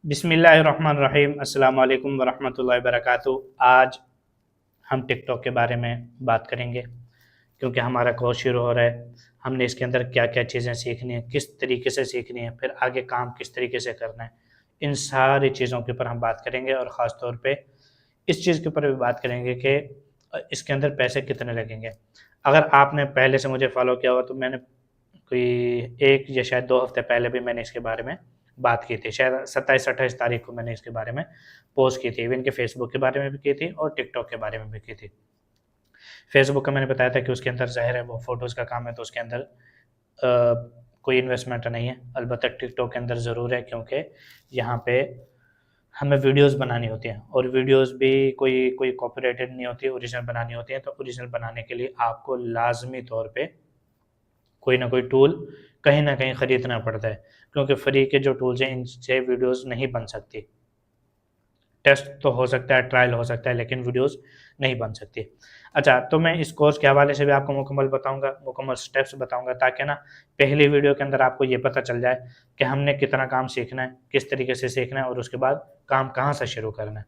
बिस्मिल्लाहिर्रहमानिर्रहीम अस्सलाम वालेकुम वरहमतुल्लाहि वबरकातुहू। आज हम टिकटॉक के बारे में बात करेंगे क्योंकि हमारा कोर्स शुरू हो रहा है। हमने इसके अंदर क्या क्या चीज़ें सीखनी है, किस तरीके से सीखनी है, फिर आगे काम किस तरीके से करना है, इन सारी चीज़ों के ऊपर हम बात करेंगे और ख़ास तौर पे इस चीज़ के ऊपर भी बात करेंगे कि इसके अंदर पैसे कितने लगेंगे। अगर आपने पहले से मुझे फॉलो किया हुआ तो मैंने कोई 1 या शायद 2 हफ्ते पहले भी मैंने इसके बारे में बात की थी। शायद 27-28 तारीख को मैंने इसके बारे में पोस्ट की थी। इवन के फेसबुक के बारे में भी की थी और टिकटॉक के बारे में भी की थी। फेसबुक का मैंने बताया था कि उसके अंदर ज़ाहिर है वो फ़ोटोज़ का काम है तो उसके अंदर कोई इन्वेस्टमेंट नहीं है। अलबत्ता टिकटॉक के अंदर ज़रूर है क्योंकि यहाँ पे हमें वीडियोज़ बनानी होती हैं और वीडियोज़ भी कोई कोई कॉपीराइटेड नहीं होती, ओरिजिनल बनानी होती है। तो ओरिजिनल बनाने के लिए आपको लाज़मी तौर पे कोई ना कोई टूल कहीं न कहीं खरीदना पड़ता है क्योंकि फ्री के जो टूल्स हैं इनसे वीडियोज़ नहीं बन सकती। टेस्ट तो हो सकता है, ट्रायल हो सकता है लेकिन वीडियोज़ नहीं बन सकती। अच्छा, तो मैं इस कोर्स के हवाले से भी आपको मुकम्मल बताऊँगा, मुकम्मल स्टेप्स बताऊँगा ताकि ना पहली वीडियो के अंदर आपको ये पता चल जाए कि हमने कितना काम सीखना है, किस तरीके से सीखना है और उसके बाद काम कहाँ से शुरू करना है।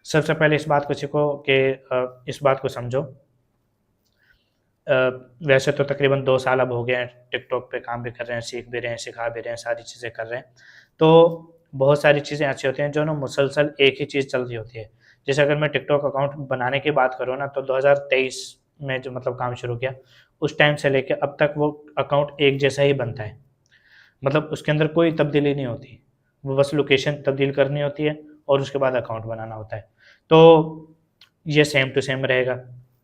सबसे पहले इस बात को सीखो कि इस बात को समझो। अ, वैसे तो तकरीबन 2 साल अब हो गए हैं टिकटॉक पे काम भी कर रहे हैं, सीख भी रहे हैं, सिखा भी रहे हैं, सारी चीज़ें कर रहे हैं। तो बहुत सारी चीज़ें ऐसी होती हैं जो ना मुसलसल एक ही चीज़ चल रही होती है। जैसे अगर मैं टिकटॉक अकाउंट बनाने की बात करूँ ना तो 2023 में जो मतलब काम शुरू किया, उस टाइम से लेके अब तक वो अकाउंट एक जैसा ही बनता है। मतलब उसके अंदर कोई तब्दीली नहीं होती। वो बस लोकेशन तब्दील करनी होती है और उसके बाद अकाउंट बनाना होता है। तो ये सेम टू सेम रहेगा।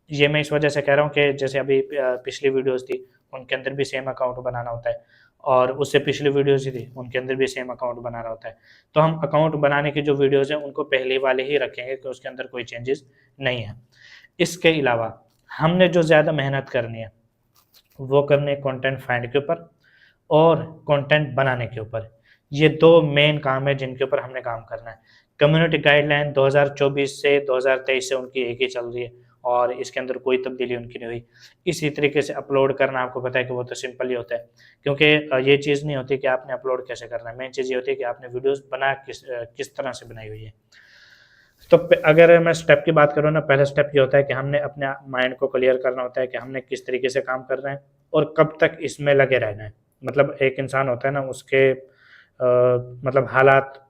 ये मैं इस वजह से कह रहा हूँ कि जैसे अभी पिछली वीडियोज़ थी, उनके अंदर भी सेम अकाउंट बनाना होता है और उससे पिछली वीडियोज़ ही थी, उनके अंदर भी सेम अकाउंट बनाना होता है। तो हम अकाउंट बनाने की जो वीडियोज़ हैं, उनको पहले वाले ही रखेंगे कि उसके अंदर कोई चेंजेज़ नहीं है। इसके अलावा हमने जो ज़्यादा मेहनत करनी है, वो करनी है कंटेंट फाइंड के ऊपर और कंटेंट बनाने के ऊपर। ये 2 मेन काम है जिनके ऊपर हमने काम करना है। कम्युनिटी गाइडलाइन 2024 से 2023 से उनकी एक ही चल रही है और इसके अंदर कोई तब्दीली उनकी नहीं हुई। इसी तरीके से अपलोड करना आपको पता है कि वो तो सिंपल ही होता है क्योंकि ये चीज़ नहीं होती कि आपने अपलोड कैसे करना है। मेन चीज़ ये होती है कि आपने वीडियोज़ बना किस तरह से बनाई हुई है। तो अगर मैं स्टेप की बात करूँ ना, पहला स्टेप ये होता है कि हमने अपने माइंड को क्लियर करना होता है कि हमने किस तरीके से काम करना है और कब तक इसमें लगे रहना है। मतलब एक इंसान होता है ना, उसके मतलब हालात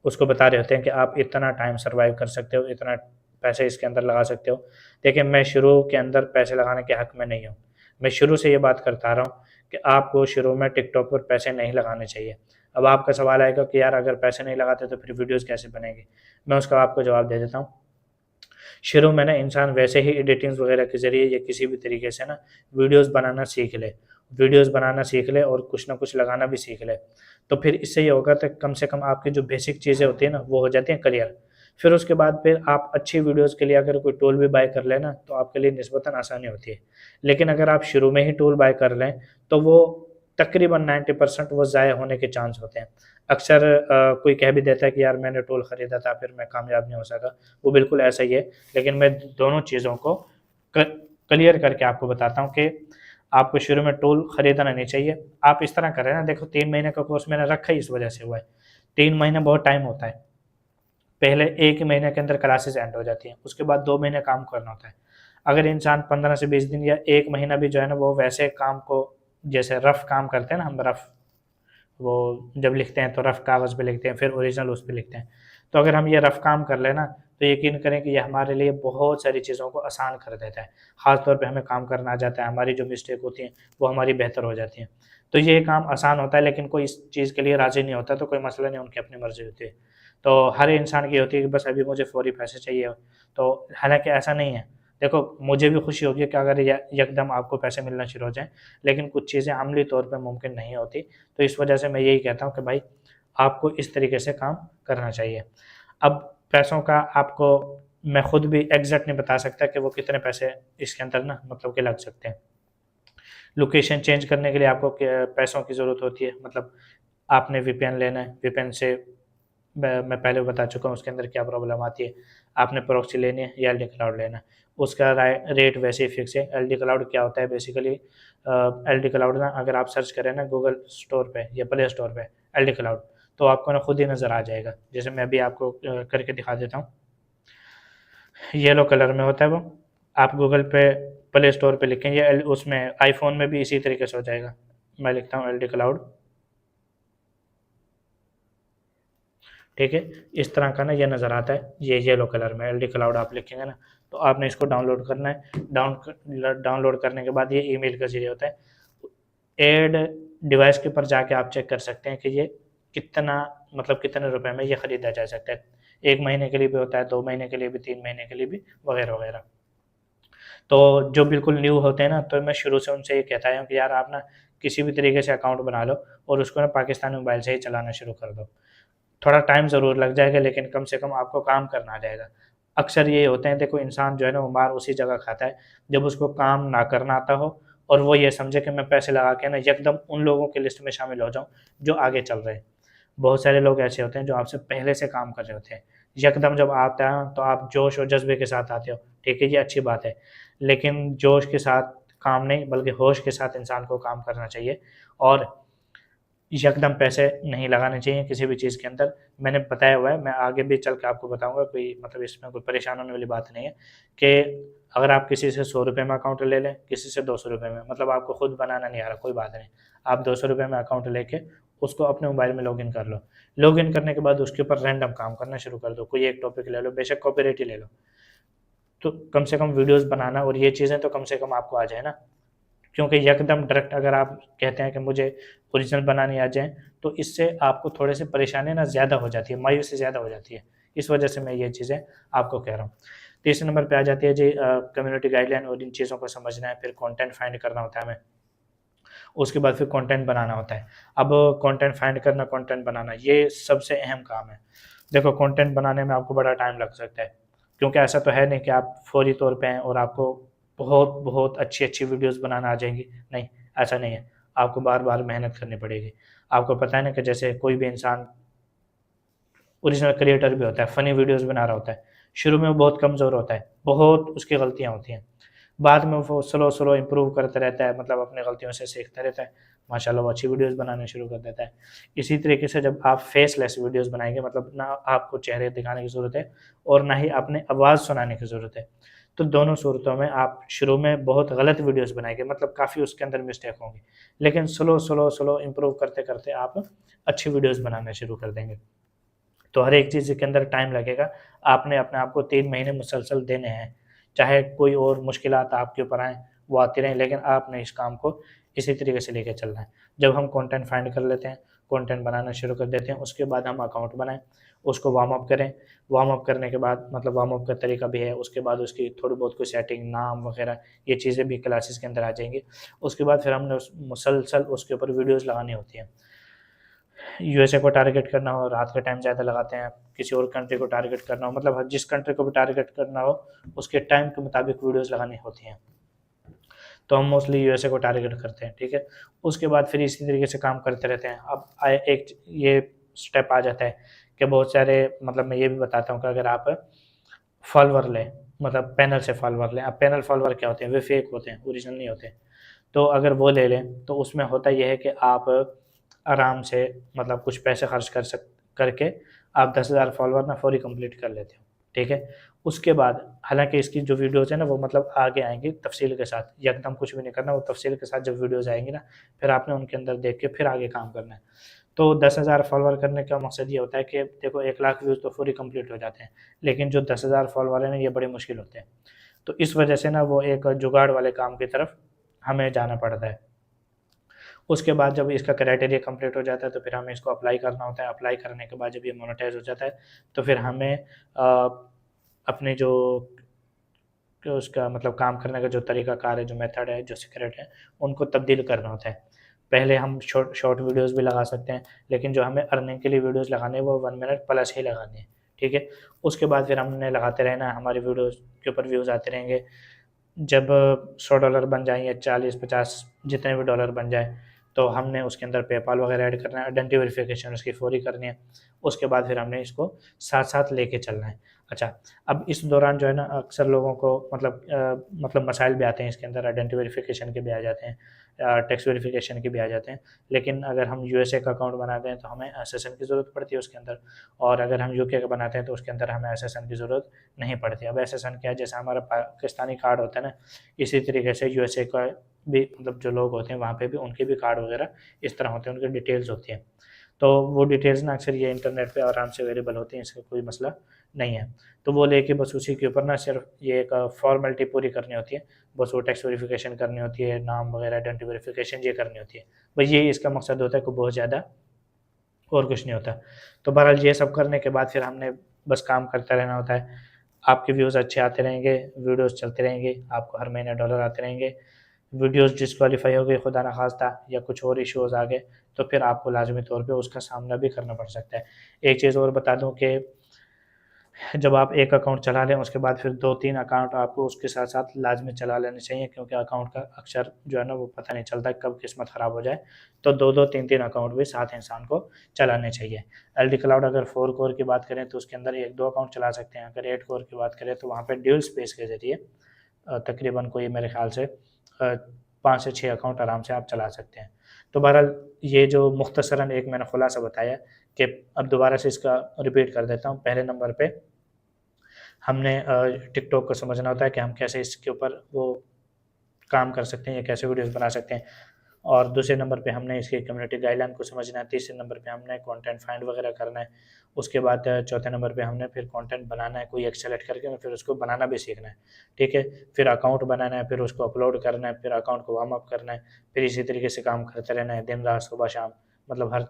उसको बता रहे होते हैं कि आप इतना टाइम सर्वाइव कर सकते हो, इतना पैसे इसके अंदर लगा सकते हो। देखिए, मैं शुरू के अंदर पैसे लगाने के हक में नहीं हूँ। मैं शुरू से ये बात करता आ रहा हूँ कि आपको शुरू में टिकटॉक पर पैसे नहीं लगाने चाहिए। अब आपका सवाल आएगा कि यार अगर पैसे नहीं लगाते तो फिर वीडियोज़ कैसे बनेंगी? मैं उसका आपको जवाब दे देता हूँ। शुरू में ना इंसान वैसे ही एडिटिंग्स वगैरह के ज़रिए या किसी भी तरीके से ना वीडियोज़ बनाना सीख ले। वीडियोज़ बनाना सीख ले और कुछ ना कुछ लगाना भी सीख ले। तो फिर इससे ये होगा तो कम से कम आपकी जो बेसिक चीज़ें होती हैं ना, वो हो जाती हैं क्लियर। फिर उसके बाद फिर आप अच्छी वीडियोज़ के लिए अगर कोई टूल भी बाय कर लें ना, तो आपके लिए निस्बतन आसानी होती है। लेकिन अगर आप शुरू में ही टूल बाय कर लें, तो वो तकरीबन 90% वो ज़ाया होने के चांस होते हैं। अक्सर कोई कह भी देता है कि यार मैंने टूल खरीदा था, फिर मैं कामयाब नहीं हो सका। वो बिल्कुल ऐसा ही है, लेकिन मैं दोनों चीज़ों को क क्लियर करके आपको बताता हूँ कि आपको शुरू में टूल खरीदना नहीं चाहिए। आप इस तरह करें ना, देखो 3 महीने का कोर्स मैंने रखा ही इस वजह से हुआ है। 3 महीने बहुत टाइम होता है। पहले 1 महीने के अंदर क्लासेस एंड हो जाती हैं, उसके बाद 2 महीने काम करना होता है। अगर इंसान 15 से 20 दिन या 1 महीना भी जो है ना वो वैसे काम को जैसे रफ़ काम करते हैं ना, हम रफ़ वो जब लिखते हैं तो रफ़ कागज़ पे लिखते हैं, फिर ओरिजिनल उस पे लिखते हैं। तो अगर हम ये रफ़ काम कर लें ना, तो यकीन करें कि ये हमारे लिए बहुत सारी चीज़ों को आसान कर देता है। ख़ास तौर पे हमें काम करना आ जाता है, हमारी जो मिस्टेक होती हैं, वो हमारी बेहतर हो जाती हैं। तो ये काम आसान होता है लेकिन कोई इस चीज़ के लिए राज़ी नहीं होता, तो कोई मसला नहीं, उनकी अपनी मर्ज़ी होती है। तो हर इंसान की होती है कि बस अभी मुझे फ़ौरी पैसे चाहिए, तो हालाँकि ऐसा नहीं है। देखो, मुझे भी खुशी होगी कि अगर य यकदम आपको पैसे मिलना शुरू हो जाएँ, लेकिन कुछ चीज़ें अमली तौर पे मुमकिन नहीं होती। तो इस वजह से मैं यही कहता हूँ कि भाई आपको इस तरीके से काम करना चाहिए। अब पैसों का आपको मैं खुद भी एग्ज़ैक्ट नहीं बता सकता कि वो कितने पैसे इसके अंदर ना मतलब कि लग सकते हैं। लोकेशन चेंज करने के लिए आपको पैसों की ज़रूरत होती है, मतलब आपने वीपीएन लेना है, वीपीएन से मैं पहले बता चुका हूँ उसके अंदर क्या प्रॉब्लम आती है। आपने प्रॉक्सी लेनी है या एलडी क्लाउड लेना है, उसका रेट वैसे ही फिक्स है। एलडी क्लाउड क्या होता है बेसिकली, एलडी क्लाउड ना अगर आप सर्च करें ना गूगल स्टोर पे या प्ले स्टोर पे एलडी क्लाउड, तो आपको ना खुद ही नज़र आ जाएगा। जैसे मैं अभी आपको करके दिखा देता हूँ। येलो कलर में होता है वो, आप गूगल पे प्ले स्टोर पे लिखेंगे, उसमें आईफोन में भी इसी तरीके से हो जाएगा। मैं लिखता हूँ LD क्लाउड, ठीक है। इस तरह का ना ये नज़र आता है, ये येलो कलर में LD क्लाउड आप लिखेंगे ना, तो आपने इसको डाउनलोड करना है। डाउनलोड करने के बाद ये ईमेल का जरिए होता है। एड डिवाइस के ऊपर जाके आप चेक कर सकते हैं कि ये कितना, मतलब कितने रुपए में ये ख़रीदा जा सकता है। 1 महीने के लिए भी होता है, 2 महीने के लिए भी, 3 महीने के लिए भी, वगैरह वगैरह। तो जो बिल्कुल न्यू होते हैं ना, तो मैं शुरू से उनसे ये कहता हूँ कि यार आप ना किसी भी तरीके से अकाउंट बना लो और उसको ना पाकिस्तानी मोबाइल से ही चलाना शुरू कर दो। थोड़ा टाइम ज़रूर लग जाएगा, लेकिन कम से कम आपको काम करना आ जाएगा। अक्सर ये होते हैं, देखो इंसान जो है ना वो मार उसी जगह खाता है जब उसको काम ना करना आता हो और वो ये समझे कि मैं पैसे लगा के ना एकदम उन लोगों की लिस्ट में शामिल हो जाऊँ जो आगे चल रहे हैं। बहुत सारे लोग ऐसे होते हैं जो आपसे पहले से काम कर रहे होते हैं, यकदम जब आता है तो आप जोश और जज्बे के साथ आते हो, ठीक है, ये अच्छी बात है। लेकिन जोश के साथ काम नहीं, बल्कि होश के साथ इंसान को काम करना चाहिए और यकदम पैसे नहीं लगाने चाहिए किसी भी चीज़ के अंदर। मैंने बताया हुआ है, मैं आगे भी चल के आपको बताऊँगा, कोई मतलब इसमें कोई परेशान होने वाली बात नहीं है कि अगर आप किसी से 100 रुपये में अकाउंट ले लें, किसी से 200 रुपये में, मतलब आपको खुद बनाना नहीं आ रहा, कोई बात नहीं। आप 200 रुपये में अकाउंट लेके उसको अपने मोबाइल में लॉगिन कर लो। लॉगिन करने के बाद उसके ऊपर रैंडम काम करना शुरू कर दो, कोई एक टॉपिक ले लो, बेशक कॉपीराइट ही ले लो। तो कम से कम वीडियोज़ बनाना और ये चीज़ें तो कम से कम आपको आ जाए ना। क्योंकि यकदम डायरेक्ट अगर आप कहते हैं कि मुझे ओरिजिनल बनाने आ जाए, तो इससे आपको थोड़े से परेशानी ना ज़्यादा हो जाती है, मायूसी ज़्यादा हो जाती है। इस वजह से मैं ये चीज़ें आपको कह रहा हूँ। तीसरे नंबर पे आ जाती है जी कम्युनिटी गाइडलाइन, और इन चीज़ों को समझना है, फिर कंटेंट फाइंड करना होता है हमें। उसके बाद फिर कंटेंट बनाना होता है। अब कंटेंट फाइंड करना, कंटेंट बनाना, ये सबसे अहम काम है। देखो कंटेंट बनाने में आपको बड़ा टाइम लग सकता है, क्योंकि ऐसा तो है नहीं कि आप फौरी तौर पे हैं और आपको बहुत अच्छी वीडियोज़ बनाना आ जाएँगी। नहीं, ऐसा नहीं है। आपको बार-बार मेहनत करनी पड़ेगी। आपको पता है ना कि जैसे कोई भी इंसान ओरिजिनल क्रिएटर भी होता है, फ़नी वीडियोज़ बना रहा होता है। शुरू में वो बहुत कमज़ोर होता है, बहुत उसकी गलतियाँ होती हैं। बाद में वो स्लो इम्प्रूव करता रहता है, मतलब अपनी गलतियों से सीखता रहता है। माशाल्लाह वो अच्छी वीडियोज़ बनाने शुरू कर देता है। इसी तरीके से जब आप फेसलेस वीडियोज़ बनाएँगे, मतलब ना आपको चेहरे दिखाने की ज़रूरत है और ना ही अपनी आवाज़ सुनाने की ज़रूरत है। तो दोनों सूरतों में आप शुरू में बहुत गलत वीडियोज़ बनाएँगे, मतलब काफ़ी उसके अंदर मिस्टेक होंगी। लेकिन स्लो इम्प्रूव करते-करते आप अच्छी वीडियोज़ बनाना शुरू कर देंगे। तो हर एक चीज़ के अंदर टाइम लगेगा। आपने अपने आप को 3 महीने मुसलसल देने हैं। चाहे कोई और मुश्किलात आपके ऊपर आएँ, वो आती रहें, लेकिन आपने इस काम को इसी तरीके से लेके चलना है। जब हम कंटेंट फाइंड कर लेते हैं, कंटेंट बनाना शुरू कर देते हैं, उसके बाद हम अकाउंट बनाएँ, उसको वार्म अप करें। वार्म अप करने के बाद, मतलब वार्म अप का तरीका भी है, उसके बाद उसकी थोड़ी बहुत कोई सेटिंग, नाम वगैरह, ये चीज़ें भी क्लासेस के अंदर आ जाएँगी। उसके बाद फिर हमने उस मुसलसल उसके ऊपर वीडियोज़ लगानी होती हैं। यूएसए को टारगेट करना हो, रात का टाइम ज़्यादा लगाते हैं। किसी और कंट्री को टारगेट करना हो, मतलब जिस कंट्री को भी टारगेट करना हो, उसके टाइम के मुताबिक वीडियोज़ लगानी होती हैं। तो हम मोस्टली यूएसए को टारगेट करते हैं, ठीक है। उसके बाद फिर इसी तरीके से काम करते रहते हैं। अब एक ये स्टेप आ जाता है कि बहुत सारे, मतलब मैं ये भी बताता हूँ कि अगर आप फॉलोवर लें, मतलब पैनल से फॉलोवर लें। अब पैनल फॉलोवर क्या होते हैं? वे फेक होते हैं, ओरिजिनल नहीं होते। तो अगर वो ले लें, तो उसमें होता ये है कि आप आराम से, मतलब कुछ पैसे खर्च करके आप 10,000 फॉलोवर ना फौरी कंप्लीट कर लेते हो, ठीक है। उसके बाद हालाँकि इसकी जो वीडियोज़ है ना, वो मतलब आगे आएँगी तफ़सील के साथ, एकदम कुछ भी नहीं करना, वो तफ़सील के साथ जब वीडियोज़ आएँगी ना, फिर आपने उनके अंदर देख के फिर आगे काम करना है। तो 10,000 फॉलोवर करने का मकसद ये होता है कि देखो 1 लाख व्यूज़ तो फौरी कंप्लीट हो जाते हैं, लेकिन जो 10,000 फॉलोवर है ना, ये बड़े मुश्किल होते हैं। तो इस वजह से ना वो एक जुगाड़ वाले काम की तरफ हमें जाना पड़ता है। उसके बाद जब इसका क्राइटेरिया कंप्लीट हो जाता है, तो फिर हमें इसको अप्लाई करना होता है। अप्लाई करने के बाद जब ये मोनेटाइज़ हो जाता है, तो फिर हमें अपने जो उसका मतलब काम करने का जो तरीक़ाकार है, जो मेथड है, जो सीक्रेट है, उनको तब्दील करना होता है। पहले हम शॉर्ट वीडियोज़ भी लगा सकते हैं, लेकिन जो हमें अर्निंग के लिए वीडियोज़ लगाने हैं, वो 1 मिनट प्लस ही लगानी है, ठीक है। उसके बाद फिर हमने लगाते रहना है, हमारी वीडियोज़ के ऊपर व्यूज़ आते रहेंगे। जब $100 बन जाएँ या 40-50 जितने भी डॉलर बन जाए, तो हमने उसके अंदर पेपाल वगैरह ऐड करना है, आइडेंटिटी वेरिफिकेशन उसकी फौरी करनी है, उसके बाद फिर हमने इसको साथ साथ लेके चलना है। अच्छा, अब इस दौरान जो है ना अक्सर लोगों को मतलब मसाइल भी आते हैं इसके अंदर, आइडेंटिटी वेरिफिकेशन के भी आ जाते हैं, टैक्स वेरिफिकेशन के भी आ जाते हैं। लेकिन अगर हम यूएसए का अकाउंट बनाते हैं तो हमें एसएसएन की ज़रूरत पड़ती है उसके अंदर, और अगर हम यूके का बनाते हैं तो उसके अंदर हमें एसएसएन की ज़रूरत नहीं पड़ती। अब एसएसएन क्या है, जैसे हमारा पाकिस्तानी कार्ड होता है ना, इसी तरीके से यूएसए का भी मतलब जो लोग होते हैं वहाँ पे भी उनके भी कार्ड वगैरह इस तरह होते हैं, उनकी डिटेल्स होती हैं। तो वो डिटेल्स ना अक्सर ये इंटरनेट पे आराम से अवेलेबल होती हैं, इसका कोई मसला नहीं है। तो वो लेके बस उसी के ऊपर ना सिर्फ ये एक फॉर्मेलिटी पूरी करनी होती है, बस वो टैक्स वेरिफिकेशन करनी होती है, नाम वगैरह आइडेंटिटी वेरिफिकेशन ये करनी होती है, बस यही इसका मकसद होता है, कोई बहुत ज़्यादा और कुछ नहीं होता। तो बहरहाल ये सब करने के बाद फिर हमने बस काम करते रहना होता है। आपके व्यूज़ अच्छे आते रहेंगे, वीडियोज़ चलते रहेंगे, आपको हर महीने डॉलर आते रहेंगे। वीडियोज़ डिस्क्वालीफाई हो गई खुदा ना खास्ता, या कुछ और इश्यूज़ आ गए, तो फिर आपको लाज़मी तौर पे उसका सामना भी करना पड़ सकता है। एक चीज़ और बता दूँ कि जब आप एक अकाउंट चला लें उसके बाद फिर 2-3 अकाउंट आपको उसके साथ-साथ लाज़मी चला लेने चाहिए, क्योंकि अकाउंट का अक्सर जो है ना वो पता नहीं चलता कब किस्मत ख़राब हो जाए। तो 2-2 3-3 अकाउंट भी साथ इंसान को चलाने चाहिए। एलडी क्लाउड अगर 4 कोर की बात करें तो उसके अंदर 1-2 अकाउंट चला सकते हैं। अगर 8 कोर की बात करें तो वहाँ पे ड्यूल स्पेस के ज़रिए तकरीबन कोई मेरे ख़्याल से 5 से 6 अकाउंट आराम से आप चला सकते हैं। तो बहरहाल ये जो मुख्तसरन एक मैंने खुलासा बताया कि अब दोबारा से इसका रिपीट कर देता हूँ। पहले नंबर पे हमने टिकटॉक को समझना होता है कि हम कैसे इसके ऊपर वो काम कर सकते हैं या कैसे वीडियोज़ बना सकते हैं, और दूसरे नंबर पे हमने इसकी कम्युनिटी गाइडलाइन को समझना है, तीसरे नंबर पे हमने कंटेंट फाइंड वगैरह करना है, उसके बाद चौथे नंबर पे हमने फिर कंटेंट बनाना है, कोई एक सेलेक्ट करके फिर उसको बनाना भी सीखना है, ठीक है? फिर अकाउंट बनाना है, फिर उसको अपलोड करना है, फिर अकाउंट को वार्म अप करना है, फिर इसी तरीके से काम करते रहना है दिन रात सुबह शाम, मतलब हर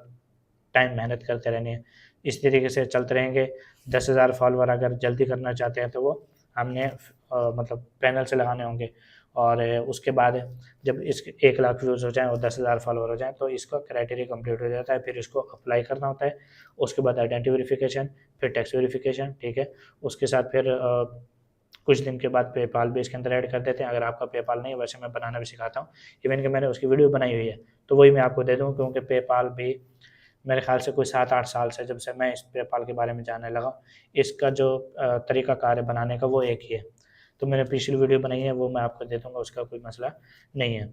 टाइम मेहनत करते रहनी है। इस तरीके से चलते रहेंगे। 10,000 फॉलोवर अगर जल्दी करना चाहते हैं तो वो हमने मतलब पैनल से लगाने होंगे, और उसके बाद जब इसके 1 लाख व्यूज़ हो जाएँ और 10,000 फॉलोवर हो जाएँ तो इसका क्राइटेरिया कंप्लीट हो जाता है। फिर इसको अप्लाई करना होता है, उसके बाद आइडेंटिटी वेरिफिकेशन, फिर टैक्स वेरिफिकेशन, ठीक है? उसके साथ फिर कुछ दिन के बाद पेपाल भी इसके अंदर ऐड कर देते हैं। अगर आपका पेपाल नहीं है, वैसे मैं बनाना भी सिखाता हूँ, इवन कि मैंने उसकी वीडियो बनाई हुई है, तो वही मैं आपको दे दूँ, क्योंकि पेपाल भी मेरे ख़्याल से कोई 7-8 साल से, जब से मैं इस पेपाल के बारे में जानने लगा, इसका जो तरीक़ाकार है बनाने का वो एक ही है। तो मैंने पिछली वीडियो बनाई है वो मैं आपको दे दूँगा, उसका कोई मसला नहीं है।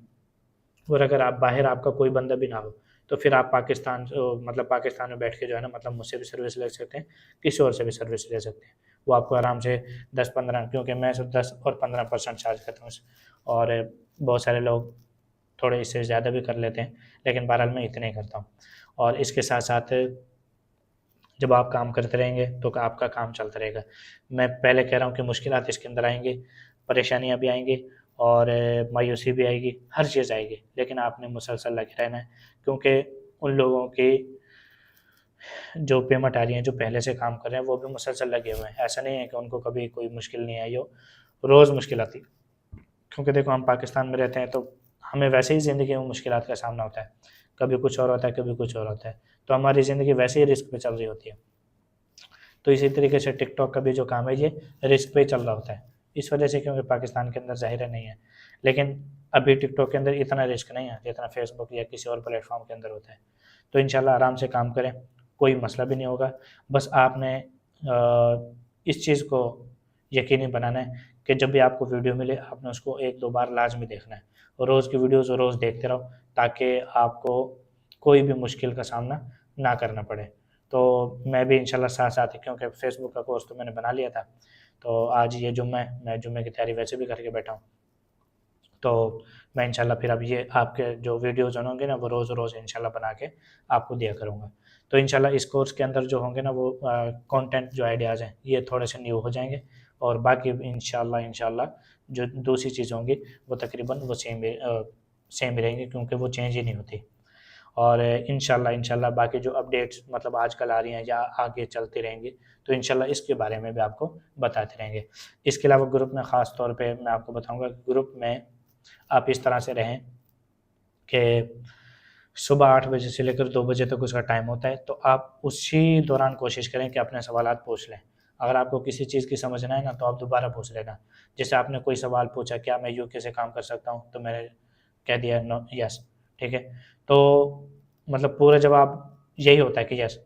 और अगर आप बाहर आपका कोई बंदा भी ना हो, तो फिर आप मतलब पाकिस्तान में बैठ के जो है ना मतलब मुझसे भी सर्विस ले सकते हैं, किसी और से भी सर्विस ले सकते हैं। वो आपको आराम से 10-15, क्योंकि मैं सिर्फ 10 और 15% चार्ज करता हूँ, और बहुत सारे लोग थोड़े इससे ज़्यादा भी कर लेते हैं, लेकिन बहरहाल मैं इतना ही करता हूँ। और इसके साथ-साथ जब आप काम करते रहेंगे तो आपका काम चलता रहेगा। मैं पहले कह रहा हूँ कि मुश्किलात इसके अंदर आएँगी, परेशानियाँ भी आएँगी, और मायूसी भी आएगी, हर चीज़ आएगी, लेकिन आपने मुसलसल लगे रहना है, क्योंकि उन लोगों की जो पेमेंट आ रही है, जो पहले से काम कर रहे हैं, वो भी मुसलसल लगे हुए हैं। ऐसा नहीं है कि उनको कभी कोई मुश्किल नहीं आई हो, रोज़ मुश्किल आती है। क्योंकि देखो हम पाकिस्तान में रहते हैं तो हमें वैसे ही ज़िंदगी में मुश्किलात का सामना होता है। कभी कुछ और होता है, कभी कुछ और होता है। तो हमारी ज़िंदगी वैसे ही रिस्क पे चल रही होती है। तो इसी तरीके से टिकटॉक का भी जो काम है ये रिस्क पे ही चल रहा होता है। इस वजह से, क्योंकि पाकिस्तान के अंदर ज़ाहिर है नहीं है। लेकिन अभी टिकटॉक के अंदर इतना रिस्क नहीं है जितना फेसबुक या किसी और प्लेटफ़ॉर्म के अंदर होता है। तो इंशाल्लाह आराम से काम करें, कोई मसला भी नहीं होगा। बस आपने इस चीज़ को यकीनी बनाना है कि जब भी आपको वीडियो मिले आपने उसको 1-2 बार लाज़मी देखना है, और रोज़ की वीडियोज़ रोज़ देखते रहो, ताकि आपको कोई भी मुश्किल का सामना ना करना पड़े। तो मैं भी इंशाल्लाह साथ-साथ ही, क्योंकि फेसबुक का कोर्स तो मैंने बना लिया था, तो आज ये जुम्मा है, मैं जुम्मे की तैयारी वैसे भी करके बैठा हूँ। तो मैं इंशाल्लाह फिर अब ये आपके जो वीडियोज़ होंगे ना वो रोज़-रोज़ इंशाल्लाह बना के आपको दिया करूँगा। तो इंशाल्लाह इस कोर्स के अंदर जो होंगे ना वो कंटेंट जो आइडियाज़ हैं ये थोड़े से न्यू हो जाएँगे, और बाकी इंशाल्लाह जो दूसरी चीज़ें होंगी वो तकरीबन वो सेम ही रहेंगी, क्योंकि वो चेंज ही नहीं होती। और इंशाल्लाह बाकी जो अपडेट्स मतलब आजकल आ रही हैं या आगे चलती रहेंगी, तो इंशाल्लाह इसके बारे में भी आपको बताते रहेंगे। इसके अलावा ग्रुप में ख़ास तौर पे मैं आपको बताऊँगा कि ग्रुप में आप इस तरह से रहें कि सुबह 8 बजे से लेकर 2 बजे तक उसका टाइम होता है, तो आप उसी दौरान कोशिश करें कि अपने सवालात पूछ लें। अगर आपको किसी चीज़ की समझ ना आए ना, तो आप दोबारा पूछ लेना। जैसे आपने कोई सवाल पूछा, क्या मैं यूके से काम कर सकता हूँ? तो मैंने कह दिया नो यस, ठीक है। तो मतलब पूरा जवाब यही होता है कि यस।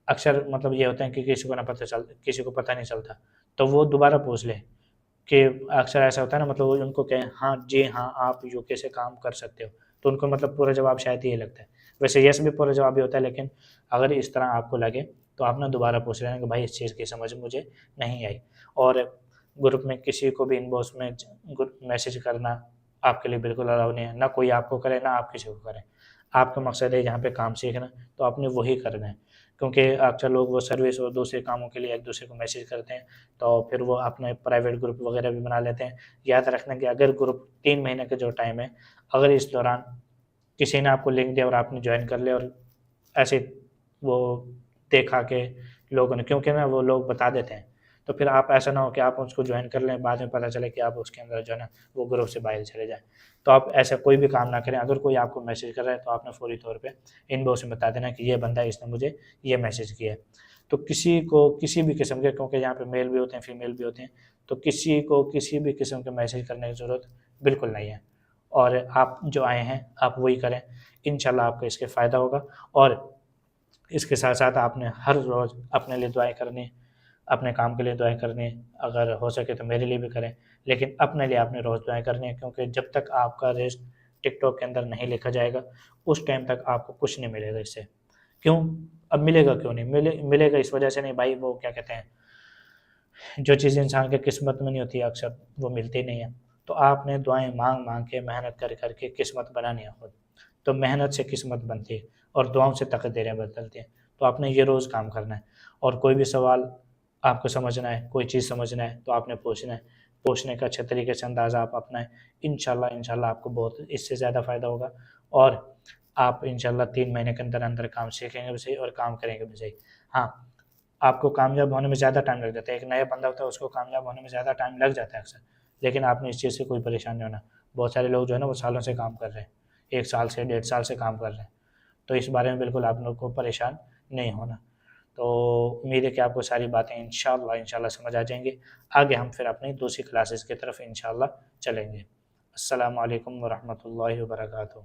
अक्सर मतलब ये होता है कि किसी को पता नहीं चलता, तो वो दोबारा पूछ ले कि अक्सर ऐसा होता है ना, मतलब वो उनको कहें हाँ जी हाँ आप यूके से काम कर सकते हो, तो उनको मतलब पूरा जवाब शायद ये लगता है। वैसे यस भी पूरा जवाब ही होता है, लेकिन अगर इस तरह आपको लगे तो आप ना दोबारा पूछ लेना कि भाई इस चीज़ की समझ मुझे नहीं आई। और ग्रुप में किसी को भी इनबॉक्स में मैसेज करना आपके लिए बिल्कुल अलाउ नहीं है, ना कोई आपको करे ना आप किसी को करें। आपका मकसद है यहाँ पे काम सीखना, तो आपने वही करना है। क्योंकि अक्सर लोग वो सर्विस और दूसरे कामों के लिए एक दूसरे को मैसेज करते हैं, तो फिर वो अपने प्राइवेट ग्रुप वगैरह भी बना लेते हैं। याद रखना कि अगर ग्रुप 3 महीने का जो टाइम है, अगर इस दौरान किसी ने आपको लिंक दिया और आपने ज्वाइन कर लिया और ऐसे वो देखा कि लोगों ने, क्योंकि ना वो लोग बता देते हैं, तो फिर आप ऐसा ना हो कि आप उसको ज्वाइन कर लें, बाद में पता चले कि आप उसके अंदर जो है ना वो ग्रुप से बाहर चले जाएँ। तो आप ऐसा कोई भी काम ना करें। अगर कोई आपको मैसेज कर रहा है तो आपने फौरी तौर पे इनबॉक्स में बता देना कि ये बंदा है, इसने मुझे ये मैसेज किया है। तो किसी को किसी भी किस्म के, क्योंकि यहाँ पे मेल भी होते हैं फीमेल भी होते हैं, तो किसी को किसी भी किस्म के मैसेज करने की ज़रूरत बिल्कुल नहीं है। और आप जो आए हैं आप वही करें, इंशाल्लाह आपको इसके फ़ायदा होगा। और इसके साथ साथ आपने हर रोज़ अपने लिए दुआएं करनी है, अपने काम के लिए दुआएं करनी है, अगर हो सके तो मेरे लिए भी करें, लेकिन अपने लिए आपने रोज़ दुआएं करनी है, क्योंकि जब तक आपका रेस्ट टिकटॉक के अंदर नहीं लिखा जाएगा उस टाइम तक आपको कुछ नहीं मिलेगा इससे। क्यों? अब मिलेगा क्यों नहीं मिलेगा इस वजह से नहीं भाई, वो क्या कहते हैं, जो चीज़ इंसान के किस्मत में नहीं होती अक्सर वो मिलती नहीं है। तो आपने दुआएं मांग मांग के मेहनत कर करके किस्मत बनानी है खुद। तो मेहनत से किस्मत बनती है और दुआओं से तकदीरें बदलती हैं। तो आपने ये रोज़ काम करना है। और कोई भी सवाल आपको समझना है, कोई चीज़ समझना है तो आपने पूछना है। पूछने का अच्छे तरीके से अंदाज़ा आप अपनाएं। इंशाल्लाह आपको बहुत इससे ज़्यादा फ़ायदा होगा। और आप इंशाल्लाह 3 महीने के अंदर अंदर काम सीखेंगे भी सही और काम करेंगे भी सही। हाँ, आपको कामयाब होने में ज़्यादा टाइम लग जाता है। एक नया बंदा होता है उसको कामयाब होने में ज़्यादा टाइम लग जाता है अक्सर, लेकिन आपने इस चीज़ से कोई परेशान नहीं होना। बहुत सारे लोग जो है ना वो सालों से काम कर रहे हैं, 1 साल से 1.5 साल से काम कर रहे हैं। तो इस बारे में बिल्कुल आप लोग को परेशान नहीं होना। तो उम्मीद है कि आपको सारी बातें इंशाल्लाह समझ आ जाएँगी। आगे हम फिर अपनी दूसरी क्लासेस की तरफ इंशाल्लाह चलेंगे। अस्सलामु अलैकुम व रहमतुल्लाहि व बरकातहू।